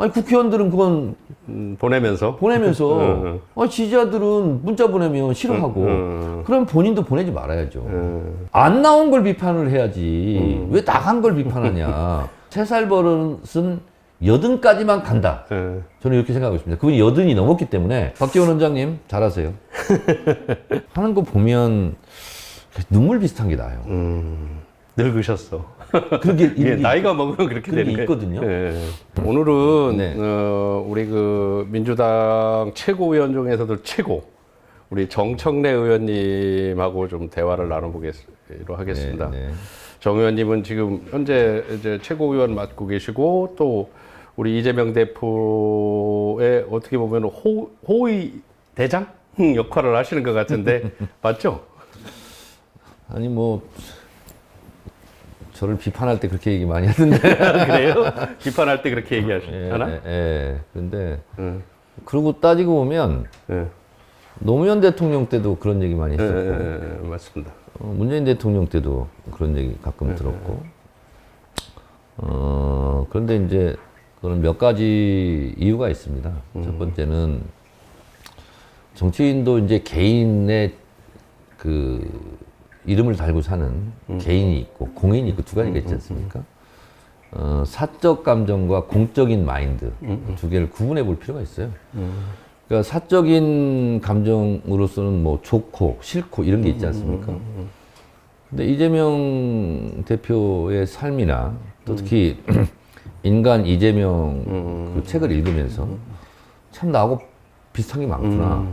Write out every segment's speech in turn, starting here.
아니 국회의원들은 그건 보내면서 지지자들은 문자 보내면 싫어하고 그럼 본인도 보내지 말아야죠. 안 나온 걸 비판을 해야지 왜 나간 걸 비판하냐. 3살 버릇은 80까지만 간다. 저는 이렇게 생각하고 있습니다. 그분이 80이 넘었기 때문에 박지원 원장님 잘하세요. 하는 거 보면 눈물 비슷한 게 나요. 늙으셨어. 그렇게 예, 나이가 먹으면 그렇게 되는 게 거예요. 있거든요. 예. 오늘은 네. 우리 그 민주당 최고위원 중에서도 최고 우리 정청래 의원님하고 좀 대화를 나눠보기로 하겠습니다. 네. 정 의원님은 지금 현재 이제 최고위원 맡고 계시고 또 우리 이재명 대표의 어떻게 보면 호의 대장 역할을 하시는 것 같은데 맞죠? 아니 뭐 저를 비판할 때 그렇게 얘기 많이 하던데. 그래요? 비판할 때 그렇게 얘기하시나? 근데 그러고 따지고 보면 노무현 대통령 때도 그런 얘기 많이 했었고, 맞습니다. 문재인 대통령 때도 그런 얘기 가끔 들었고, 그런데 이제 그런 몇 가지 이유가 있습니다. 첫 번째는 정치인도 이제 개인의 그 이름을 달고 사는 개인이 있고 공인이 있고 두 가지가 있지 않습니까? 사적 감정과 공적인 마인드 두 개를 구분해 볼 필요가 있어요. 그러니까 사적인 감정으로서는 뭐 좋고 싫고 이런 게 있지 않습니까? 근데 이재명 대표의 삶이나 또 특히 인간 이재명 그 책을 읽으면서 참 나하고 비슷한 게 많구나.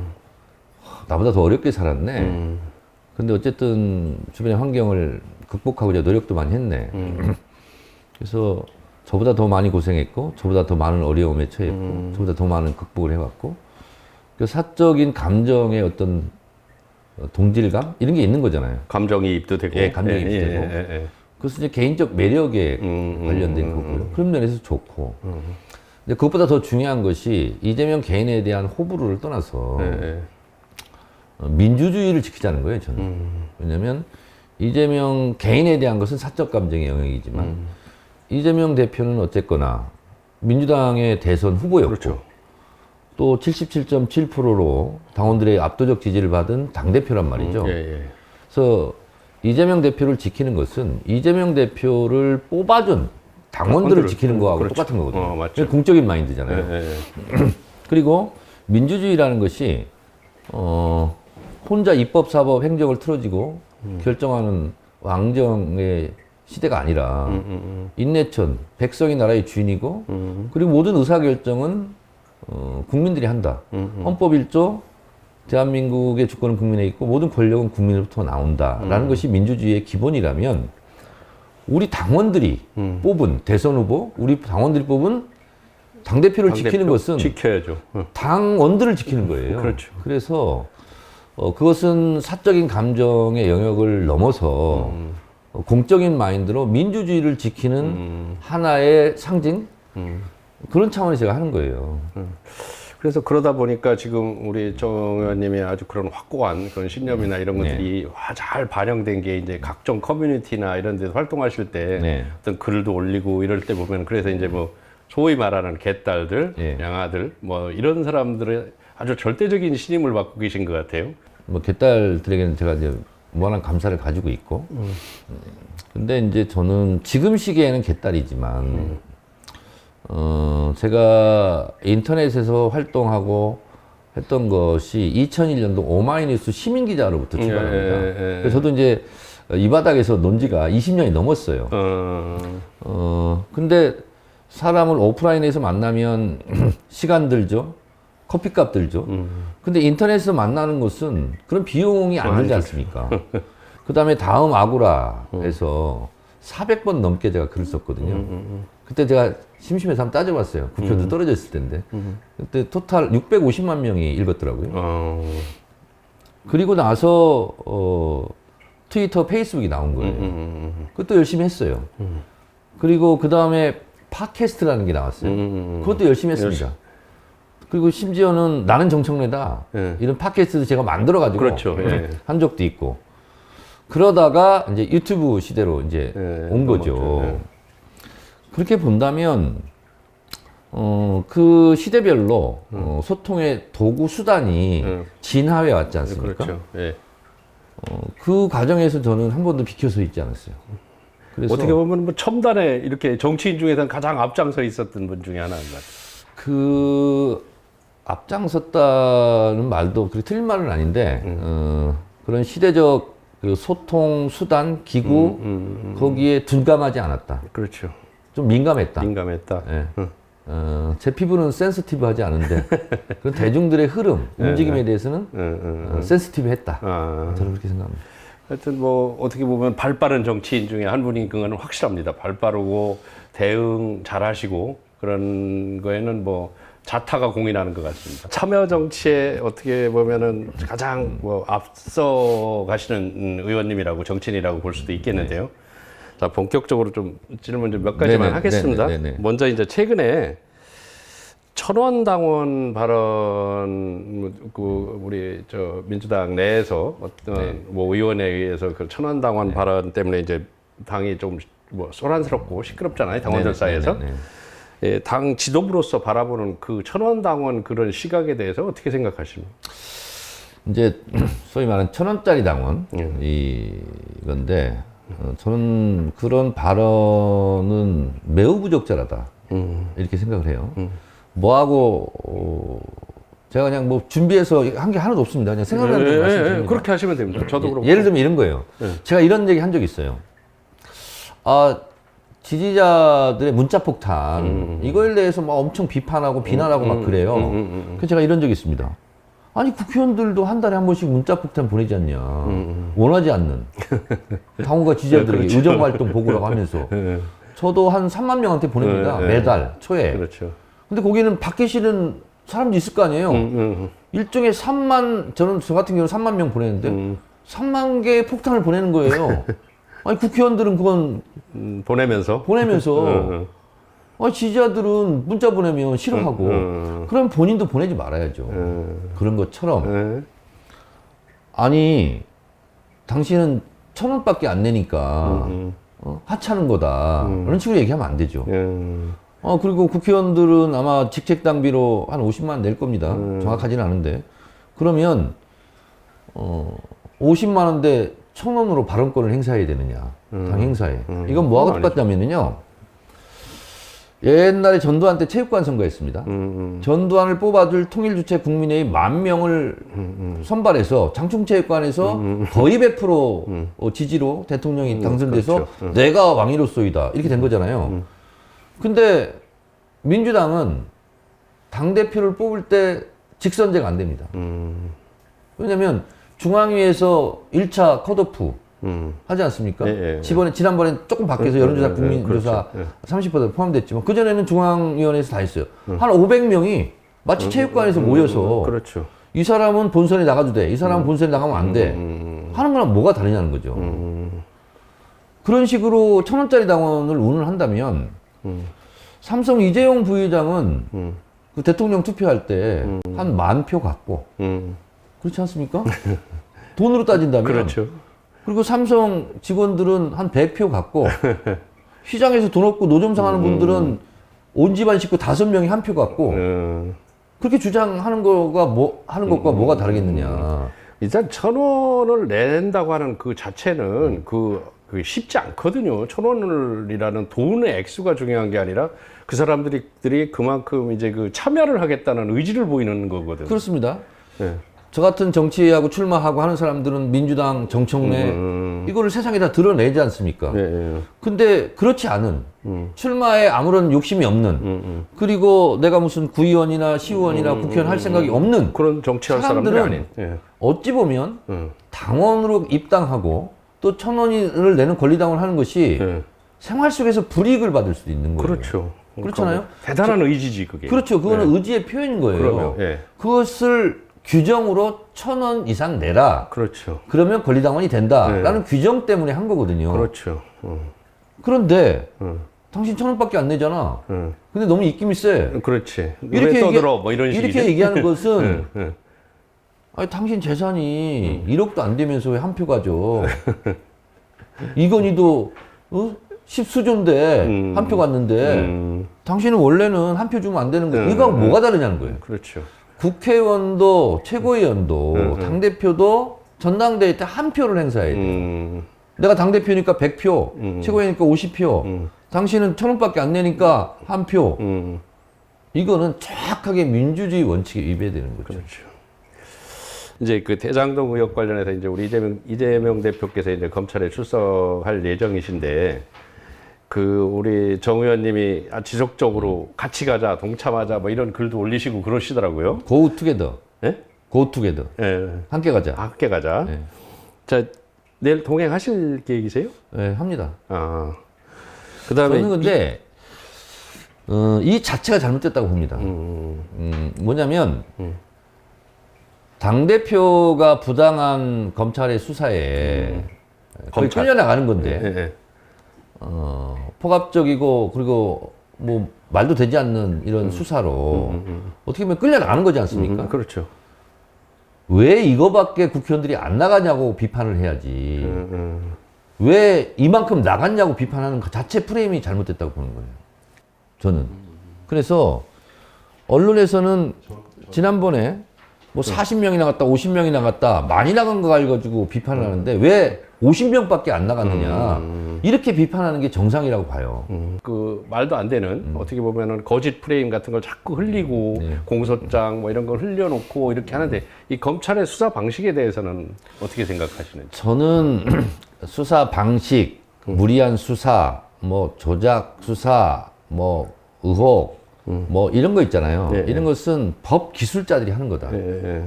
나보다 더 어렵게 살았네. 근데 어쨌든 주변의 환경을 극복하고자 노력도 많이 했네. 그래서 저보다 더 많이 고생했고, 저보다 더 많은 어려움에 처했고, 저보다 더 많은 극복을 해왔고, 그 사적인 감정의 어떤 동질감? 이런 게 있는 거잖아요. 감정이입도 되고. 예, 감정이입도 되고. 그것은 이제 개인적 매력에 관련된 거고요. 그런 면에서 좋고. 근데 그것보다 더 중요한 것이 이재명 개인에 대한 호불호를 떠나서 민주주의를 지키자는 거예요, 저는. 왜냐면 이재명 개인에 대한 것은 사적 감정의 영역이지만 이재명 대표는 어쨌거나 민주당의 대선 후보였고 그렇죠. 또 77.7%로 당원들의 압도적 지지를 받은 당대표란 말이죠. 그래서 이재명 대표를 지키는 것은 이재명 대표를 뽑아준 당원들을 지키는 거하고 그렇죠. 똑같은 거거든요. 맞죠. 공적인 마인드잖아요. 그리고 민주주의라는 것이 혼자 입법, 사법, 행정을 틀어지고 결정하는 왕정의 시대가 아니라 인내천, 백성이 나라의 주인이고 그리고 모든 의사결정은 국민들이 한다. 헌법 1조 대한민국의 주권은 국민에 있고 모든 권력은 국민으로부터 나온다라는 것이 민주주의의 기본이라면 우리 당원들이 뽑은 대선 후보, 우리 당원들이 뽑은 당대표를 지키는 것은 지켜야죠. 당원들을 지키는 거예요. 그렇죠. 그래서 그것은 사적인 감정의 영역을 넘어서 공적인 마인드로 민주주의를 지키는 하나의 상징? 그런 차원에서 제가 하는 거예요. 그래서 그러다 보니까 지금 우리 정 의원님의 아주 그런 확고한 그런 신념이나 이런 것들이 잘 반영된 게 이제 각종 커뮤니티나 이런 데서 활동하실 때 어떤 글도 올리고 이럴 때 보면 그래서 이제 뭐 소위 말하는 개딸들, 양아들 뭐 이런 사람들의 아주 절대적인 신임을 받고 계신 것 같아요. 뭐 개딸들에게는 제가 이제 무한한 감사를 가지고 있고, 근데 이제 저는 지금 시기에는 개딸이지만, 제가 인터넷에서 활동하고 했던 것이 2001년도 오마이뉴스 시민기자로부터 출발합니다. 그래서 저도 이제 이 바닥에서 논 지가 20년이 넘었어요. 근데 사람을 오프라인에서 만나면 시간 들죠. 커피값 들죠. 근데 인터넷에서 만나는 것은 그런 비용이 안 들지 않습니까? 그 다음에 다음 아고라에서 400번 넘게 제가 글을 썼거든요. 그때 제가 심심해서 한번 따져봤어요. 국회도 떨어져 있을 텐데. 그때 토탈 650만 명이 읽었더라고요. 그리고 나서 트위터, 페이스북이 나온 거예요. 그것도 열심히 했어요. 그리고 그 다음에 팟캐스트라는 게 나왔어요. 그것도 열심히 했습니다. 그리고 심지어는 나는 정청래다. 이런 팟캐스트도 제가 만들어가지고 그렇죠. 한 적도 있고. 그러다가 이제 유튜브 시대로 이제 온 거죠. 그렇게 본다면 그 시대별로 소통의 도구 수단이 진화해 왔지 않습니까? 그렇죠. 예. 그 과정에서 저는 한 번도 비켜서 있지 않았어요. 그래서 어떻게 보면 뭐 첨단에 이렇게 정치인 중에서는 가장 앞장서 있었던 분 중에 하나인 것 같아요. 그 앞장섰다는 말도 그렇게 틀린 말은 아닌데 그런 시대적 그 소통 수단 기구 거기에 둔감하지 않았다. 그렇죠. 좀 민감했다. 민감했다. 예. 제 피부는 센스티브하지 않은데 그런 대중들의 흐름, 움직임에 대해서는 센스티브했다. 저는 그렇게 생각합니다. 하여튼 뭐 어떻게 보면 발 빠른 정치인 중에 한 분인 그거는 확실합니다. 발 빠르고 대응 잘하시고 그런 거에는 뭐 자타가 공인하는 것 같습니다. 참여 정치에 어떻게 보면은 가장 뭐 앞서 가시는 의원님이라고 정치인이라고 볼 수도 있겠는데요. 자, 본격적으로 좀 질문 좀 몇 가지만 네네, 하겠습니다. 네네. 먼저 이제 최근에 천원당원 발언, 그 우리 저 민주당 내에서 어떤 뭐 의원에 의해서 그 천원당원 발언 때문에 이제 당이 좀 뭐 소란스럽고 시끄럽잖아요, 당원들 사이에서. 예, 당 지도부로서 바라보는 그 천원당원 그런 시각에 대해서 어떻게 생각하십니까? 이제 소위 말하는 1,000원짜리 당원 이건데 저는 그런 발언은 매우 부적절하다 이렇게 생각을 해요. 뭐하고 제가 그냥 뭐 준비해서 한 게 하나도 없습니다. 그냥 생각나는 거 말씀드립니다. 그렇게 하시면 됩니다. 저도 그렇고. 예를 들면 이런 거예요. 제가 이런 얘기 한 적이 있어요. 지지자들의 문자 폭탄 이거에 대해서 막 엄청 비판하고 비난하고 막 그래요. 그래서 제가 이런 적이 있습니다. 아니 국회의원들도 한 달에 한 번씩 문자 폭탄 보내지 않냐. 원하지 않는 당원과 지지자들에게 그렇죠. 의정활동 보고라고 하면서 저도 한 3만 명한테 보냅니다. 매달 초에. 그렇죠. 근데 거기는 받기 싫은 사람도 있을 거 아니에요. 일종의 3만, 저 같은 경우는 3만 명 보내는데 3만 개의 폭탄을 보내는 거예요. 아니 국회의원들은 그건 보내면서 아니, 지지자들은 문자 보내면 싫어하고 그럼 본인도 보내지 말아야죠. 그런 것처럼 아니 당신은 1,000원밖에 안 내니까 하찮은 거다. 그런 식으로 얘기하면 안 되죠. 그리고 국회의원들은 아마 직책당비로 한 50만 원 낼 겁니다. 정확하지는 않은데. 그러면, 50만 원대 1,000원으로 발언권을 행사해야 되느냐. 당 행사에. 이건 뭐하고 똑같냐면요. 옛날에 전두환 때 체육관 선거했습니다. 전두환을 뽑아줄 통일주체 국민회의 10,000명을 선발해서 장충체육관에서 거의 100% 지지로 대통령이 당선돼서 그렇죠. 내가 왕이로소이다. 이렇게 된 거잖아요. 근데 민주당은 당대표를 뽑을 때 직선제가 안 됩니다. 왜냐면 중앙위에서 1차 컷오프 하지 않습니까? 지난번에 조금 바뀌어서 여론조사, 국민조사 그렇죠. 30% 포함됐지만 그전에는 중앙위원회에서 다 했어요. 한 500명이 마치 체육관에서 모여서 그렇죠. 이 사람은 본선에 나가도 돼. 이 사람은 본선에 나가면 안 돼. 하는 거랑 뭐가 다르냐는 거죠. 그런 식으로 1,000원짜리 당원을 운을 한다면 삼성 이재용 부회장은 그 대통령 투표할 때 한 10,000표 갖고 그렇지 않습니까? 돈으로 따진다면 그렇죠. 그리고 삼성 직원들은 한 100표 갖고 시장에서 돈 없고 노점상 하는 분들은 온 집안 식구 5명이 한 표 갖고 그렇게 주장하는 거가 하는 것과 뭐가 다르겠느냐. 일단 1,000원을 낸다고 하는 그 자체는 그게 쉽지 않거든요. 1,000원이라는 돈의 액수가 중요한 게 아니라 그 사람들이 그만큼 이제 그 참여를 하겠다는 의지를 보이는 거거든요. 그렇습니다. 네. 저 같은 정치하고 출마하고 하는 사람들은 민주당 정청래 이거를 세상에 다 드러내지 않습니까? 근데 그렇지 않은 출마에 아무런 욕심이 없는 그리고 내가 무슨 구의원이나 시의원이나 국회의원 할 생각이 없는 그런 정치할 사람들이 아닌. 어찌 보면 당원으로 입당하고 또 1,000원을 내는 권리당원을 하는 것이 생활 속에서 불이익을 받을 수도 있는 거예요. 그렇죠. 그렇잖아요. 대단한 의지지 그게. 그렇죠. 그거는 의지의 표현인 거예요. 그러면, 그것을 규정으로 1,000원 이상 내라. 그렇죠. 그러면 권리당원이 된다라는 규정 때문에 한 거거든요. 그렇죠. 그런데 당신 1,000원밖에 안 내잖아. 근데 너무 입김이 세. 그렇지. 이렇게 떠들어 뭐 이런 이렇게 식이죠? 얘기하는 것은 아니 당신 재산이 1억도 안 되면서 왜 한 표 가져? 이건희도 십수조인데 한 표 갔는데 당신은 원래는 한 표 주면 안 되는 거예요. 이거하고 뭐가 다르냐는 거예요. 그렇죠. 국회의원도 최고위원도 당대표도 전당대회 때 한 표를 행사해야 돼요. 내가 당대표니까 100표, 최고위원이니까 50표, 당신은 1,000원밖에 안 내니까 한 표. 이거는 정확하게 민주주의 원칙에 위배되는 거죠. 그렇죠. 이제 그 대장동 의혹 관련해서 이제 우리 이재명 대표께서 이제 검찰에 출석할 예정이신데 그 우리 정 의원님이 지속적으로 같이 가자, 동참하자 뭐 이런 글도 올리시고 그러시더라고요. Go together. 예? Go together. 예. 함께 가자. 함께 가자. 네. 자, 내일 동행하실 계획이세요? 네, 합니다. 아. 그다음에 저는 근데 이 자체가 잘못됐다고 봅니다. 뭐냐면 당대표가 부당한 검찰의 수사에 거의 끌려나가는 건데 예, 예. 포괄적이고 그리고 뭐 말도 되지 않는 이런 수사로 어떻게 보면 끌려나가는 거지 않습니까? 그렇죠. 왜 이거밖에 국회의원들이 안 나가냐고 비판을 해야지. 왜 이만큼 나갔냐고 비판하는 그 자체 프레임이 잘못됐다고 보는 거예요. 저는. 그래서 언론에서는 지난번에 뭐 40명이 나갔다, 50명이 나갔다, 많이 나간 거 가지고 비판을 하는데 왜 50명밖에 안 나갔느냐. 이렇게 비판하는 게 정상이라고 봐요. 그 말도 안 되는 어떻게 보면은 거짓 프레임 같은 걸 자꾸 흘리고 네. 공소장 뭐 이런 걸 흘려놓고 이렇게 하는데 이 검찰의 수사 방식에 대해서는 어떻게 생각하시는지? 저는 수사 방식, 무리한 수사, 뭐 조작 수사, 뭐 의혹, 뭐 이런 거 있잖아요. 네, 이런 것은 법 기술자들이 하는 거다. 예.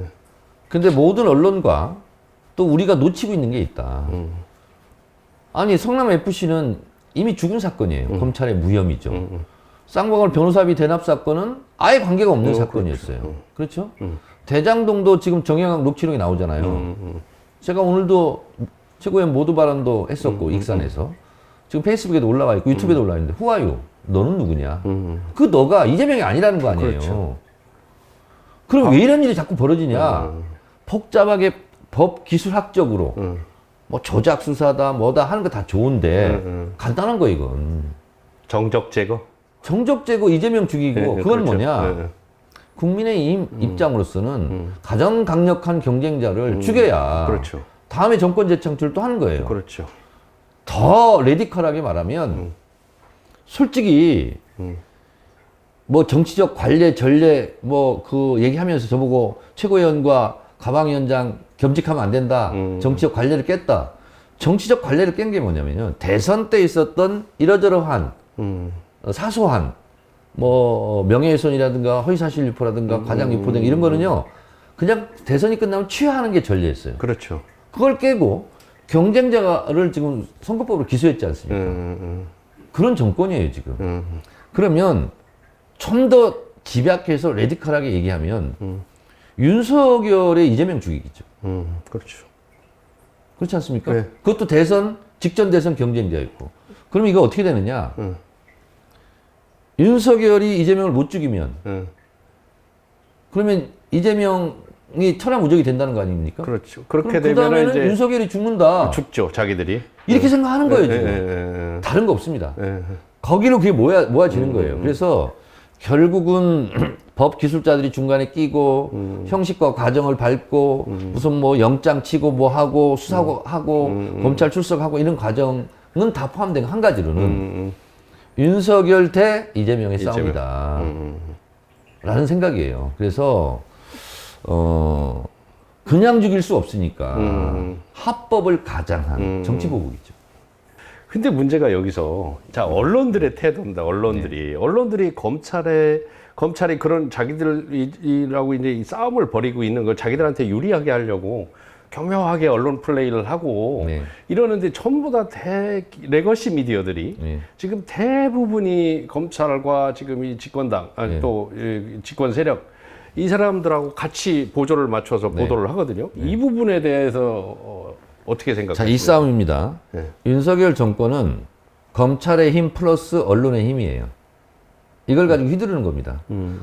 근데 모든 언론과 또 우리가 놓치고 있는 게 있다. 아니 성남 FC는 이미 죽은 사건이에요. 검찰의 무혐의죠. 쌍방울 변호사비 대납 사건은 아예 관계가 없는 사건이었어요. 그렇죠? 대장동도 지금 정영학 녹취록이 나오잖아요. 제가 오늘도 최고위원 모두 발언도 했었고 익산에서 지금 페이스북에도 올라와 있고 유튜브에도 올라와 있는데 후아유 너는 누구냐? 그 너가 이재명이 아니라는 거 아니에요. 그렇죠. 그럼 왜 이런 일이 자꾸 벌어지냐? 복잡하게 법 기술학적으로 뭐 조작 수사다 뭐다 하는 거 다 좋은데 간단한 거 이건 정적 제거? 정적 제거 이재명 죽이고 그건 그렇죠. 뭐냐? 국민의힘 입장으로서는 가장 강력한 경쟁자를 죽여야 그렇죠. 다음에 정권 재창출 또 하는 거예요. 그렇죠. 더 레디컬하게 말하면 솔직히 뭐 정치적 관례 전례 뭐 그 얘기하면서 저보고 최고위원과 가방위원장 겸직하면 안 된다. 정치적 관례를 깼다. 정치적 관례를 깬 게 뭐냐면요. 대선 때 있었던 이러저러한 사소한 뭐 명예훼손이라든가 허위사실 유포라든가 과장 유포 등 이런 거는요. 그냥 대선이 끝나면 취하하는 게 전례였어요. 그렇죠. 그걸 깨고 경쟁자를 지금 선거법으로 기소했지 않습니까? 그런 정권이에요, 지금. 그러면 좀 더 집약해서 레디컬하게 얘기하면 윤석열의 이재명 죽이기죠. 그렇죠. 그렇지 않습니까? 네. 그것도 대선, 직전 대선 경쟁자였고. 그럼 이거 어떻게 되느냐? 윤석열이 이재명을 못 죽이면 그러면 이재명이 천하무적이 된다는 거 아닙니까? 그렇죠. 그렇게 그럼 되면 그다음에는 이제 윤석열이 죽는다. 죽죠, 자기들이. 이렇게 생각하는 거예요, 지금. 다른 거 없습니다. 예. 거기로 그게 모아지는 거예요. 그래서 결국은 법 기술자들이 중간에 끼고 형식과 과정을 밟고 무슨 뭐 영장 치고 뭐 하고 수사하고 검찰 출석하고 이런 과정은 다 포함된 한 가지로는 윤석열 대 이재명의 싸움이다. 라는 생각이에요. 그래서 그냥 죽일 수 없으니까 합법을 가장한 정치보복이죠. 근데 문제가 여기서 자 언론들의 태도입니다. 언론들이 검찰이 그런 자기들이라고 이제 이 싸움을 벌이고 있는 걸 자기들한테 유리하게 하려고 교묘하게 언론 플레이를 하고 이러는데 전부 다 레거시 미디어들이 지금 대부분이 검찰과 지금 이 집권당 또 집권 세력 이 사람들하고 같이 보조를 맞춰서 보도를 하거든요. 이 부분에 대해서 어떻게 생각하세요? 자, 이 싸움입니다. 윤석열 정권은 검찰의 힘 플러스 언론의 힘이에요. 이걸 가지고 휘두르는 겁니다.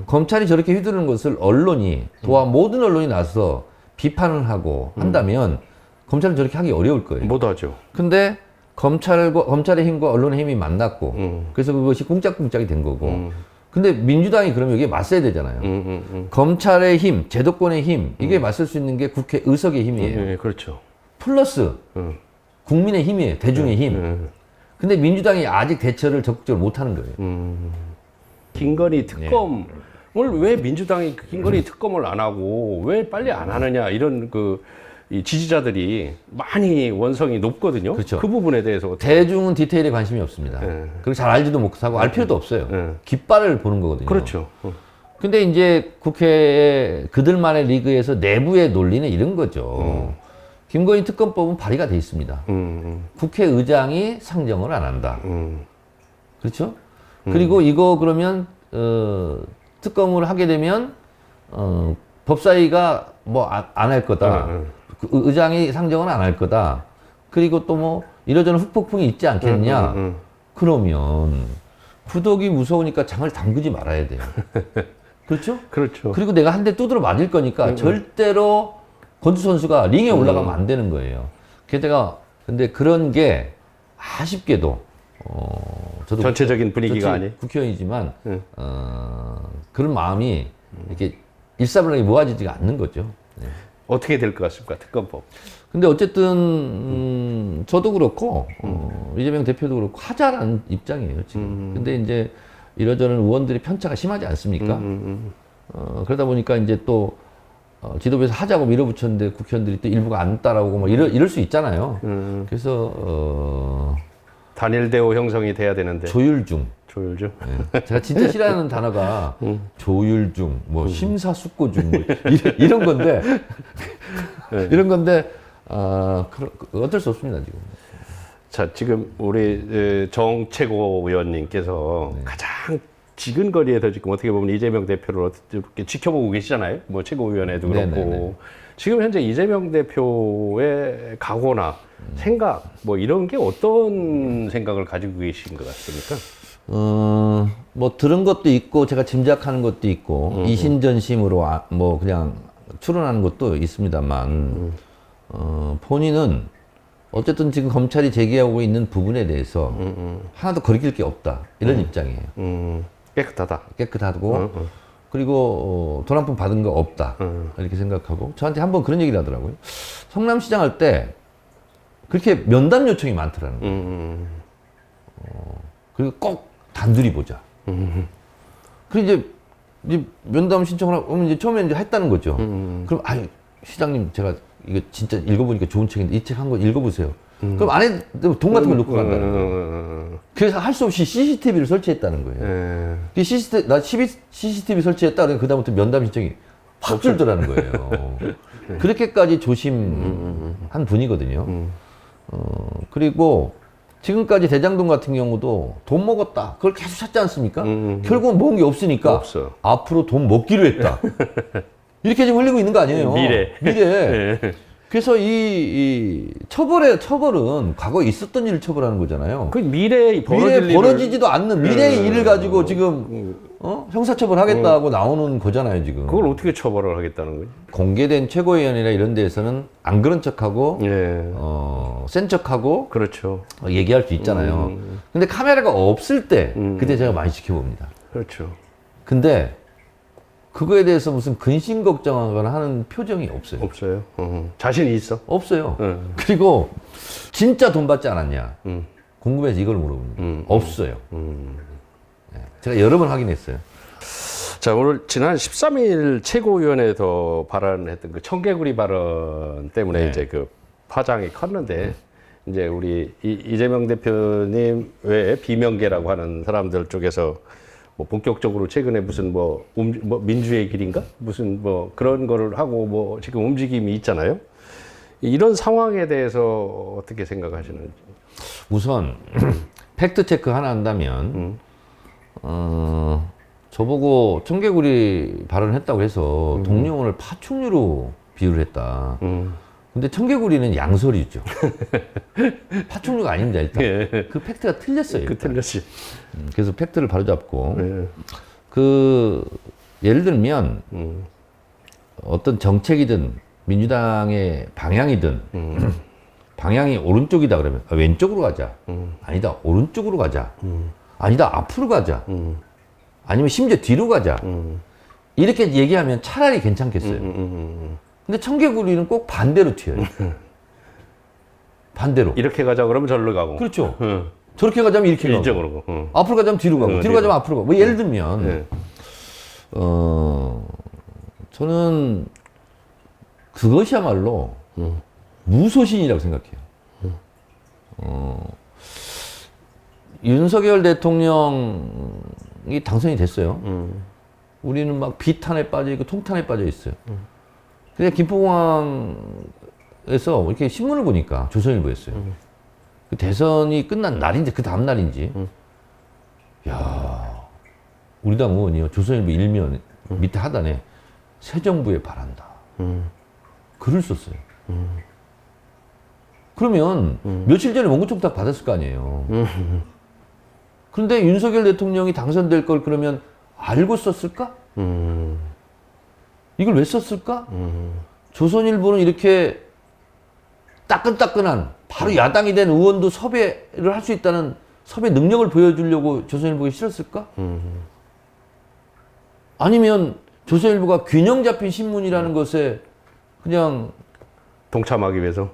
검찰이 저렇게 휘두르는 것을 언론이 모든 언론이 나서 비판을 하고 한다면 검찰은 저렇게 하기 어려울 거예요. 못하죠. 근데 검찰의 힘과 언론의 힘이 만났고 그래서 그것이 꿍짝꿍짝이 된 거고 근데 민주당이 그러면 여기에 맞서야 되잖아요. 검찰의 힘, 제도권의 힘 이게 맞설 수 있는 게 국회 의석의 힘이에요. 네, 그렇죠. 플러스 국민의 힘이에요. 대중의 힘. 근데 민주당이 아직 대처를 적극적으로 못하는 거예요. 김건희 특검을 왜 민주당이 김건희 특검을 안 하고 왜 빨리 안 하느냐 이런 이 지지자들이 많이 원성이 높거든요. 그렇죠. 그 부분에 대해서 대중은 디테일에 관심이 없습니다. 그리고 잘 알지도 못하고 알 필요도 없어요. 깃발을 보는 거거든요. 그렇죠. 근데 이제 국회 그들만의 리그에서 내부의 논리는 이런 거죠. 김건희 특검법은 발의가 돼 있습니다. 국회의장이 상정을 안 한다. 그렇죠? 그리고 이거 그러면 특검을 하게 되면 법사위가 뭐 안 할 거다. 그 의장이 상정은 안 할 거다. 그리고 또 뭐 이러저런 후폭풍이 있지 않겠냐. 그러면 구독이 무서우니까 장을 담그지 말아야 돼요. 그렇죠? 그렇죠. 그리고 내가 한 대 두드러 맞을 거니까 절대로 권투 선수가 링에 올라가면 안 되는 거예요. 게다가 근데 그런 게 아쉽게도 저도 전체적인 분위기가 아니. 국회의원이지만 그런 마음이 이렇게 일사불란하게 모아지지가 않는 거죠. 네. 어떻게 될 것 같습니까? 특검법. 근데 어쨌든 저도 그렇고 이재명 대표도 그렇고 하자라는 입장이에요 지금. 근데 이제 이러저런 의원들의 편차가 심하지 않습니까? 그러다 보니까 이제 또 지도부에서 하자고 밀어붙였는데 국회의원들이 또 일부가 안 따라오고 뭐 이럴 수 있잖아요. 그래서 단일대오 형성이 돼야 되는데. 조율중. 조율중. 네. 제가 진짜 싫어하는 단어가 조율중, 뭐 심사숙고중, 뭐 이런 건데 이런 건데 어쩔 수 없습니다 지금. 자, 지금 우리 정 최고위원님께서 가장 지근거리에서 지금 어떻게 보면 이재명 대표를 이렇게 지켜보고 계시잖아요. 뭐 최고위원회도 그렇고. 네네네. 지금 현재 이재명 대표의 각오나 생각 뭐 이런 게 어떤 생각을 가지고 계신 것 같습니까? 뭐 들은 것도 있고 제가 짐작하는 것도 있고 이신전심으로 뭐 그냥 추론하는 것도 있습니다만 본인은 어쨌든 지금 검찰이 제기하고 있는 부분에 대해서 하나도 거리낄 게 없다 이런 입장이에요. 깨끗하다. 깨끗하고 그리고 돈 한 푼 받은 거 없다 이렇게 생각하고 저한테 한번 그런 얘기를 하더라고요. 성남시장 할 때 그렇게 면담 요청이 많더라는 거예요. 그리고 꼭 단둘이 보자. 그리고 이제 면담 신청을 하면 이제 처음에 이제 했다는 거죠. 그럼 시장님 제가 이거 진짜 읽어보니까 좋은 책인데 이 책 한 권 읽어보세요. 그럼 안에 돈 같은 걸 놓고 간다는 거예요. 그래서 할 수 없이 CCTV를 설치했다는 거예요. 나 CCTV 설치했다 그러니까 그다음부터 면담 신청이 확 줄더라는 거예요. 그렇게까지 조심한 분이거든요. 그리고 지금까지 대장동 같은 경우도 돈 먹었다. 그걸 계속 찾지 않습니까? 결국은 먹은 게 없으니까 없어. 앞으로 돈 먹기로 했다. 이렇게 지금 흘리고 있는 거 아니에요? 미래. 네. 그래서 이 처벌은 과거에 있었던 일을 처벌하는 거잖아요. 그 미래에 벌어지지도 않는 미래의 일을 가지고 지금 형사처벌 하겠다고 나오는 거잖아요, 지금. 그걸 어떻게 처벌을 하겠다는 거지? 공개된 최고위원이나 이런 데에서는 안 그런 척하고 센 척하고 그렇죠. 얘기할 수 있잖아요. 근데 카메라가 없을 때 그때 제가 많이 지켜봅니다. 그렇죠. 근데 그거에 대해서 무슨 근심 걱정하거나 하는 표정이 없어요. 없어요. 자신이 있어? 없어요. 그리고 진짜 돈 받지 않았냐? 궁금해서 이걸 물어봅니다. 없어요. 네. 제가 여러 번 확인했어요. 자, 오늘 지난 13일 최고위원회에서 발언했던 그 청개구리 발언 때문에 이제 그 파장이 컸는데 이제 우리 이재명 대표님 외에 비명계라고 하는 사람들 쪽에서 뭐 본격적으로 최근에 무슨 뭐 민주의 길인가? 무슨 뭐 그런 거를 하고 뭐 지금 움직임이 있잖아요. 이런 상황에 대해서 어떻게 생각하시는지. 우선 팩트 체크 하나 한다면 저보고 청개구리 발언했다고 해서 동료원을 파충류로 비유를 했다. 근데 청개구리는 양서류죠. 파충류가 아닙니다, 일단. 그 팩트가 틀렸어요. 틀렸지. 그래서 팩트를 바로잡고, 예를 들면, 어떤 정책이든, 민주당의 방향이든, 방향이 오른쪽이다 그러면 왼쪽으로 가자. 아니다, 오른쪽으로 가자. 아니다, 앞으로 가자. 아니면 심지어 뒤로 가자. 이렇게 얘기하면 차라리 괜찮겠어요. 근데 청개구리는 꼭 반대로 튀어요. 반대로. 이렇게 가자 그러면 절로 가고. 그렇죠. 저렇게 가자면 이렇게 가고. 이쪽으로. 앞으로 가자면 뒤로 가고. 뒤로 가자면 앞으로 가고. 뭐 예를 들면, 저는 그것이야말로 무소신이라고 생각해요. 윤석열 대통령이 당선이 됐어요. 우리는 막 비탄에 빠져 있고 통탄에 빠져 있어요. 근데 김포공항에서 이렇게 신문을 보니까 조선일보였어요. 그 대선이 끝난 날인지 그 다음 날인지, 야, 우리 당 의원이요 조선일보 일면 밑에 하단에 새 정부에 바란다. 글을 썼어요. 그러면 며칠 전에 원고청탁 받았을 거 아니에요. 그런데 윤석열 대통령이 당선될 걸 그러면 알고 썼을까? 이걸 왜 썼을까? 조선일보는 이렇게 따끈따끈한 바로 야당이 된 의원도 섭외를 할 수 있다는 섭외 능력을 보여주려고 조선일보에 실었을까? 아니면 조선일보가 균형 잡힌 신문이라는 것에 그냥 동참하기 위해서.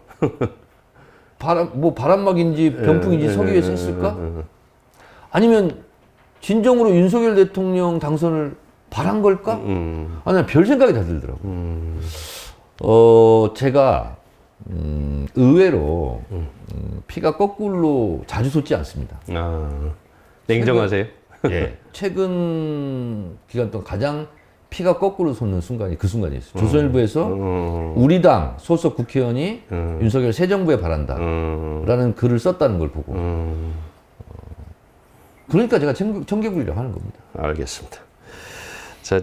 바람막인지 병풍인지 서기 위해서 했을까? 아니면 진정으로 윤석열 대통령 당선을 바란 걸까? 아니, 별 생각이 다 들더라고. 제가 의외로 피가 거꾸로 자주 솟지 않습니다. 냉정하세요? 예. 최근 기간 동안 가장 피가 거꾸로 솟는 순간이 그 순간이었어요. 조선일보에서 우리 당 소속 국회의원이 윤석열 새 정부에 바란다 라는 글을 썼다는 걸 보고 그러니까 제가 청개구리라고 하는 겁니다. 알겠습니다. 자,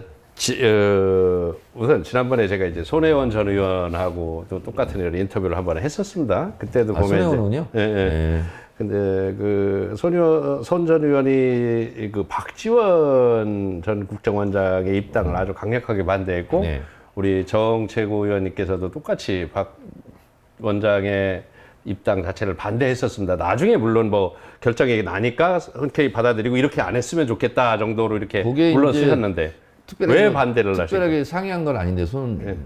우선 지난번에 제가 이제 손혜원 전 의원하고 또 똑같은 이런 인터뷰를 한번 했었습니다. 그때도 보면 손혜원 의원이요? 예, 예. 네. 근데 그 손 전 의원이 그 박지원 전 국정원장의 입당을 아주 강력하게 반대했고, 네. 우리 정 최고위원님께서도 똑같이 박 원장의 입당 자체를 반대했었습니다. 나중에 물론 뭐 결정이 나니까 흔쾌히 받아들이고 이렇게 안 했으면 좋겠다 정도로 이렇게 물론 쓰셨는데 왜 반대를 하시죠? 특별하게 상의한 건 아닌데 손혜원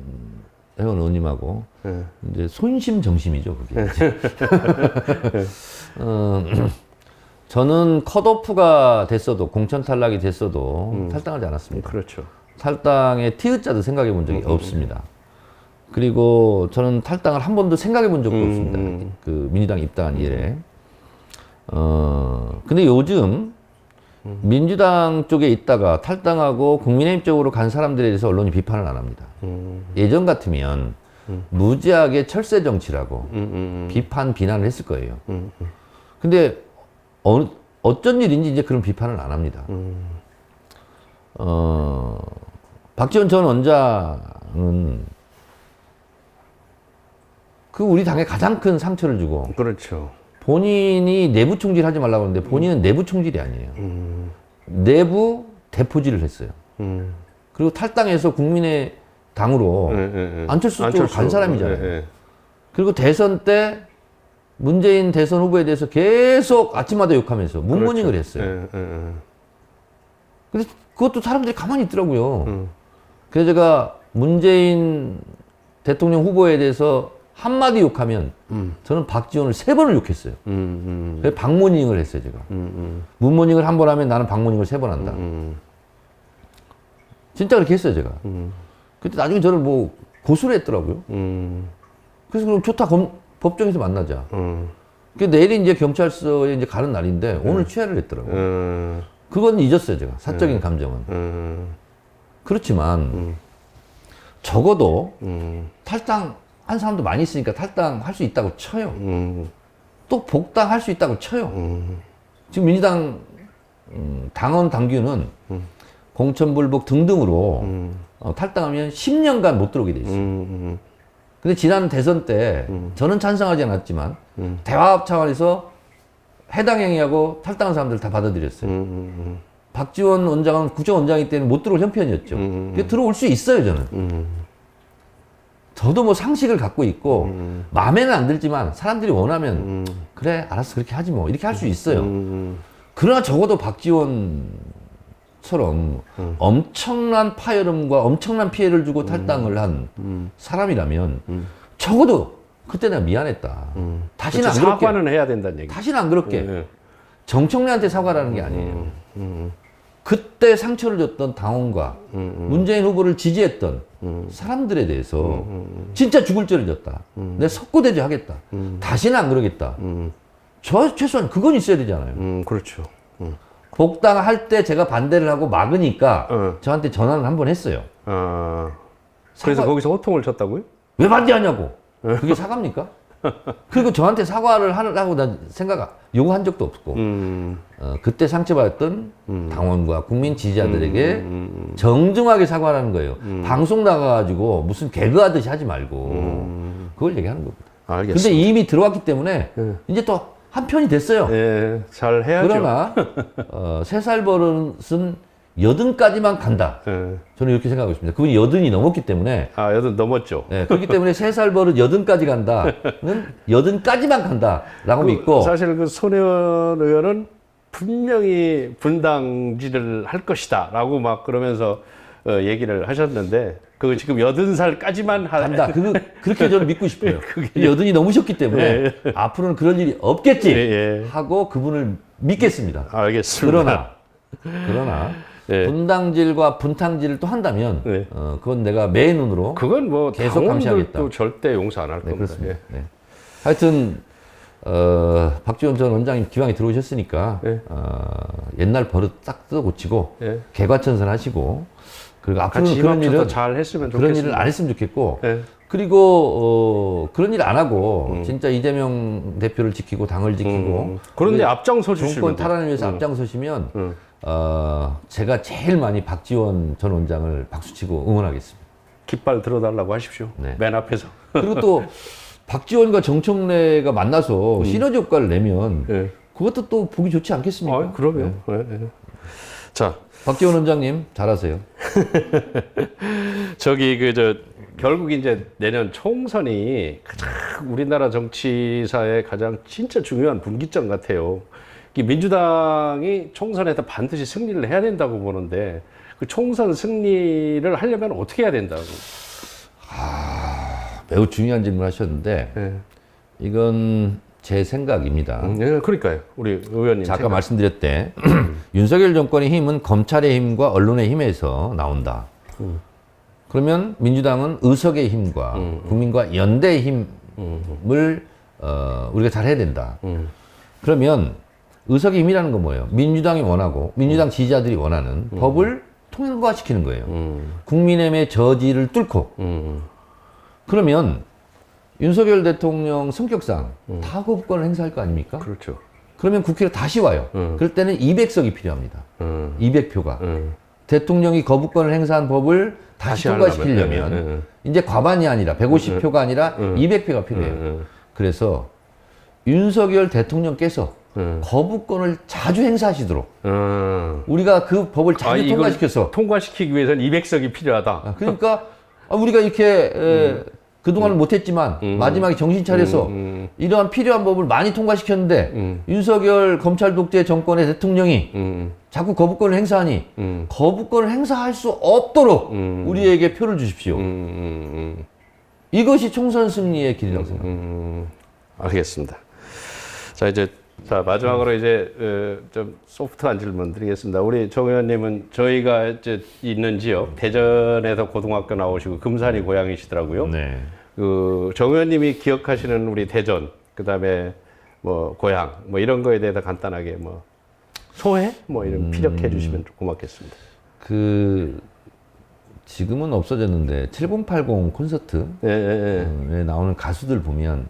의원님하고 이제 손심정심이죠 그게. 저는 컷오프가 됐어도 공천 탈락이 됐어도 탈당하지 않았습니다. 그렇죠. 탈당의 티읕자도 생각해 본 적이 없습니다. 그리고 저는 탈당을 한 번도 생각해 본 적도 없습니다. 그 민주당 입당한 이래. 근데 요즘 민주당 쪽에 있다가 탈당하고 국민의힘 쪽으로 간 사람들에 대해서 언론이 비판을 안 합니다. 예전 같으면 무지하게 철새 정치라고 비판, 비난을 했을 거예요. 근데 어쩐 일인지 이제 그런 비판을 안 합니다. 박지원 전 원장은 그 우리 당에 가장 큰 상처를 주고 그렇죠. 본인이 내부 총질하지 말라고 하는데 본인은 내부 총질이 아니에요. 내부 대포질을 했어요. 그리고 탈당해서 국민의 당으로 안철수 쪽으로 간 사람이잖아요. 그리고 대선 때 문재인 대선 후보에 대해서 계속 아침마다 욕하면서 문모닝을 했어요. 근데 그것도 사람들이 가만히 있더라고요. 그래서 제가 문재인 대통령 후보에 대해서 한마디 욕하면 저는 박지원을 3번을 욕했어요. 그래서 박모닝을 했어요, 제가. 문모닝을 한 번 하면 나는 박모닝을 3번 한다. 진짜 그렇게 했어요, 제가. 그때 나중에 저를 뭐 고소를 했더라고요. 그래서 그럼 좋다, 법정에서 만나자. 그 내일이 이제 경찰서에 이제 가는 날인데 오늘 취하를 했더라고요. 그건 잊었어요, 제가. 사적인 감정은. 그렇지만 적어도 탈당 한 사람도 많이 있으니까 탈당할 수 있다고 쳐요. 또 복당할 수 있다고 쳐요. 지금 민주당 당원 당규는 공천불복 등등으로 탈당하면 10년간 못 들어오게 돼 있어요. 근데 지난 대선 때 저는 찬성하지 않았지만 대화합 차원에서 해당 행위하고 탈당한 사람들 다 받아들였어요. 박지원 원장은 국정원장이기 때문에 못 들어올 형편이었죠. 들어올 수 있어요, 저는. 저도 뭐 상식을 갖고 있고 마음에는 안 들지만 사람들이 원하면 그래 알았어 그렇게 하지 뭐 이렇게 할 수 있어요. 그러나 적어도 박지원처럼 엄청난 파열음과 엄청난 피해를 주고 탈당을 한 사람이라면 적어도 그때 내가 미안했다. 다시는 그렇죠. 안 그렇게. 사과는 해야 된다는 얘기. 다시는 안 그렇게. 네. 정청래한테 사과라는 게 아니에요. 그때 상처를 줬던 당원과 문재인 후보를 지지했던 사람들에 대해서 진짜 죽을 죄를 졌다. 내가 석고대죄 하겠다. 다시는 안 그러겠다. 저 최소한 그건 있어야 되잖아요. 그렇죠. 복당할 때 제가 반대를 하고 막으니까 저한테 전화를 한 번 했어요. 그래서 사과- 거기서 호통을 쳤다고요? 왜 반대하냐고. 그게 사과입니까? 그리고 저한테 사과를 하라고 난 요구한 적도 없고 그때 상처받았던 당원과 국민 지지자들에게 정중하게 사과하는 거예요. 방송 나가가지고 무슨 개그하듯이 하지 말고 그걸 얘기하는 겁니다. 알겠습니다. 근데 이미 들어왔기 때문에 이제 또 한편이 됐어요. 예, 잘 해야죠. 그러나 3살 버릇은 80까지만 간다. 예. 저는 이렇게 생각하고 있습니다. 그분이 80이 넘었기 때문에 여든 넘었죠. 네, 그렇기 때문에 3살 버릇 80까지 간다는 80까지만 간다라고 믿고 사실 그 손혜원 의원은 분명히 분당지를 할 것이다라고 막 그러면서 얘기를 하셨는데 그거 지금 80살까지만 간다. 그렇게 저는 믿고 싶어요. 80이 넘으셨기 때문에 앞으로는 그런 일이 없겠지 하고 그분을 믿겠습니다. 알겠습니다. 그러나 예. 분당질과 분탕질을 또 한다면 그건 내가 매의 눈으로 그건 뭐 계속 감시하겠다. 당원들도 절대 용서 안 할 겁니다. 그렇습니다. 예. 네. 하여튼 박지원 전 원장님 기왕에 들어오셨으니까 옛날 버릇 딱 뜯어 고치고 개과천선 하시고 그리고 앞으로는 같이 그런 힘합쳐서 일은 잘 했으면 그런 좋겠습니다. 일을 안 했으면 좋겠고 예. 그리고 그런 일 안 하고 진짜 이재명 대표를 지키고 당을 지키고 그런데 앞장서 주시면 정권 탈환을 위해서 앞장서시면 제가 제일 많이 박지원 전 원장을 박수치고 응원하겠습니다. 깃발 들어달라고 하십시오. 네. 맨 앞에서. 그리고 또 박지원과 정청래가 만나서 시너지 효과를 내면 그것도 또 보기 좋지 않겠습니까? 그러면. 자, 박지원 원장님 잘하세요. 결국 이제 내년 총선이 가장 우리나라 정치사의 가장 진짜 중요한 분기점 같아요. 이 민주당이 총선에서 반드시 승리를 해야 된다고 보는데 그 총선 승리를 하려면 어떻게 해야 된다고? 매우 중요한 질문 하셨는데 이건 제 생각입니다. 그러니까요. 우리 의원님. 아까 말씀드렸대 윤석열 정권의 힘은 검찰의 힘과 언론의 힘에서 나온다. 그러면 민주당은 의석의 힘과 국민과 연대의 힘을 우리가 잘 해야 된다. 그러면 의석의 힘이라는 건 뭐예요? 민주당이 원하고 민주당 지지자들이 원하는 법을 통과시키는 거예요. 국민의힘의 저지를 뚫고 그러면 윤석열 대통령 성격상 다 거부권을 행사할 거 아닙니까? 그렇죠. 그러면 국회로 다시 와요. 그럴 때는 200석이 필요합니다. 200표가. 대통령이 거부권을 행사한 법을 다시 통과시키려면 이제 과반이 아니라 150표가 아니라 200표가 필요해요. 그래서 윤석열 대통령께서 거부권을 자주 행사하시도록 우리가 그 법을 자주 이걸 통과시켜서 통과시키기 위해서는 200석이 필요하다. 그러니까 우리가 이렇게 그동안은 못했지만 마지막에 정신 차려서 이러한 필요한 법을 많이 통과시켰는데 윤석열 검찰 독재 정권의 대통령이 자꾸 거부권을 행사하니 거부권을 행사할 수 없도록 우리에게 표를 주십시오. 이것이 총선 승리의 길이라고 생각합니다. 알겠습니다. 자, 마지막으로 이제 좀 소프트한 질문 드리겠습니다. 우리 정 의원님은 저희가 이제 있는 지역 대전에서 고등학교 나오시고 금산이 고향이시더라고요. 네. 정 의원님이 기억하시는 우리 대전, 그다음에 뭐 고향, 뭐 이런 거에 대해서 간단하게 뭐 소회 뭐 이런 피력해 주시면 고맙겠습니다. 지금은 없어졌는데 7080 콘서트에 나오는 가수들 보면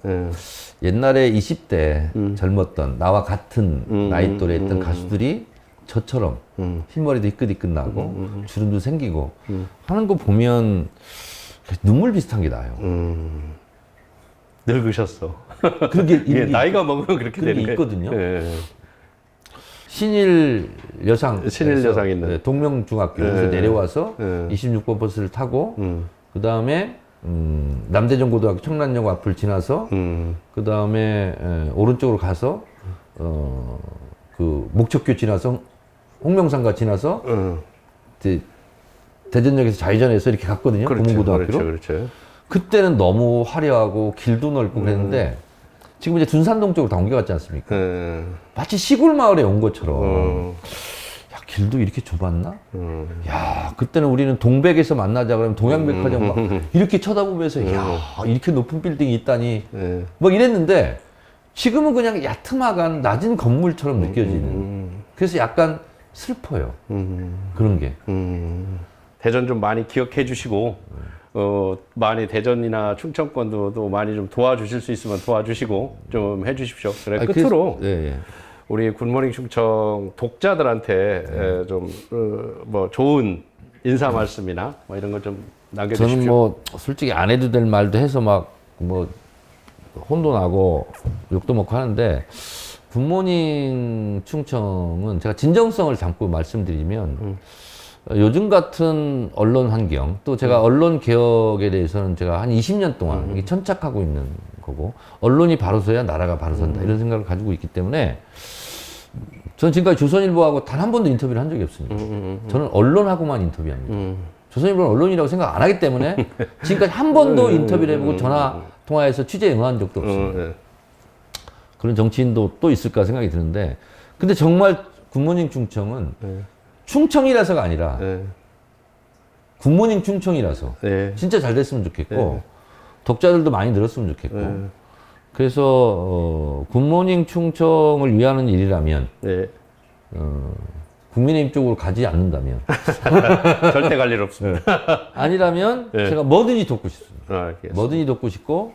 옛날에 20대 젊었던 나와 같은 나이 또래 했던 가수들이 저처럼 흰머리도 희끗희끗 나고 주름도 생기고 하는 거 보면 눈물 비슷한 게 나요. 늙으셨어. 그게 나이가 먹으면 그렇게 되는 게 있거든요. 신일 여상 있는 동명중학교에서 내려와서 26번 버스를 타고 그 다음에 남대전고등학교 청란역 앞을 지나서 그 다음에 오른쪽으로 가서 그 목척교 지나서 홍명산가 지나서 이제 대전역에서 좌회전해서 이렇게 갔거든요. 국문고등학교로. 그렇죠. 그때는 너무 화려하고 길도 넓고 그랬는데 지금 이제 둔산동 쪽으로 다 옮겨갔지 않습니까? 마치 시골 마을에 온 것처럼 야, 길도 이렇게 좁았나? 야, 그때는 우리는 동백에서 만나자 그러면 동양백화점 막 이렇게 쳐다보면서 야, 이렇게 높은 빌딩이 있다니 뭐 이랬는데 지금은 그냥 야트막한 낮은 건물처럼 느껴지는 그래서 약간 슬퍼요. 그런 게. 대전 좀 많이 기억해 주시고 많이 대전이나 충청권도 또 많이 좀 도와주실 수 있으면 도와주시고 좀 해주십시오. 그래 끝으로 우리 굿모닝 충청 독자들한테 좀 뭐 좋은 인사 말씀이나 뭐 이런 거 좀 남겨주십시오. 저는 뭐 솔직히 안 해도 될 말도 해서 막 뭐 혼도 나고 욕도 먹고 하는데 굿모닝 충청은 제가 진정성을 담고 말씀드리면 요즘 같은 언론 환경 또 제가 언론 개혁에 대해서는 제가 한 20년 동안 이게 천착하고 있는 거고 언론이 바로 서야 나라가 바로 선다 이런 생각을 가지고 있기 때문에 저는 지금까지 조선일보하고 단 한 번도 인터뷰를 한 적이 없습니다. 저는 언론하고만 인터뷰합니다. 조선일보는 언론이라고 생각 안 하기 때문에 지금까지 한 번도 인터뷰를 해보고 전화 통화해서 취재에 응한 적도 없습니다. 그런 정치인도 또 있을까 생각이 드는데 근데 정말 굿모닝 충청은 충청이라서가 아니라 굿모닝 충청이라서 진짜 잘 됐으면 좋겠고 독자들도 많이 늘었으면 좋겠고 그래서 굿모닝 충청을 위하는 일이라면 국민의힘 쪽으로 가지 않는다면 절대 갈 일 없습니다. 아니라면 제가 뭐든지 돕고 싶습니다. 뭐든지 돕고 싶고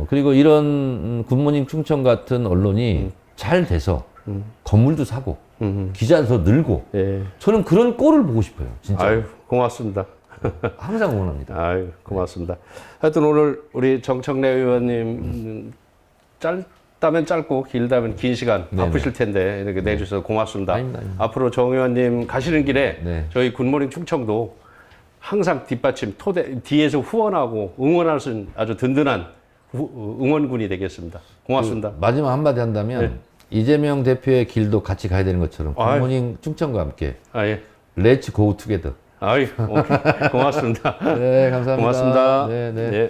그리고 이런 굿모닝 충청 같은 언론이 잘 돼서 건물도 사고 기자도 더 늘고 저는 그런 꼴을 보고 싶어요. 진짜. 아유, 고맙습니다. 항상 응원합니다. 아유, 고맙습니다. 하여튼 오늘 우리 정청래 의원님 짧다면 짧고 길다면 긴 시간 바쁘실 텐데 이렇게 내주셔서 고맙습니다. 아닙니다. 앞으로 정 의원님 가시는 길에 저희 굿모닝 충청도 항상 뒷받침 뒤에서 후원하고 응원할 수 있는 아주 든든한 응원군이 되겠습니다. 고맙습니다. 마지막 한마디 한다면 이재명 대표의 길도 같이 가야 되는 것처럼 굿모닝 충청과 함께 렛츠 고 투게더. 아유, 고맙습니다. 네, 감사합니다. 고맙습니다. 네.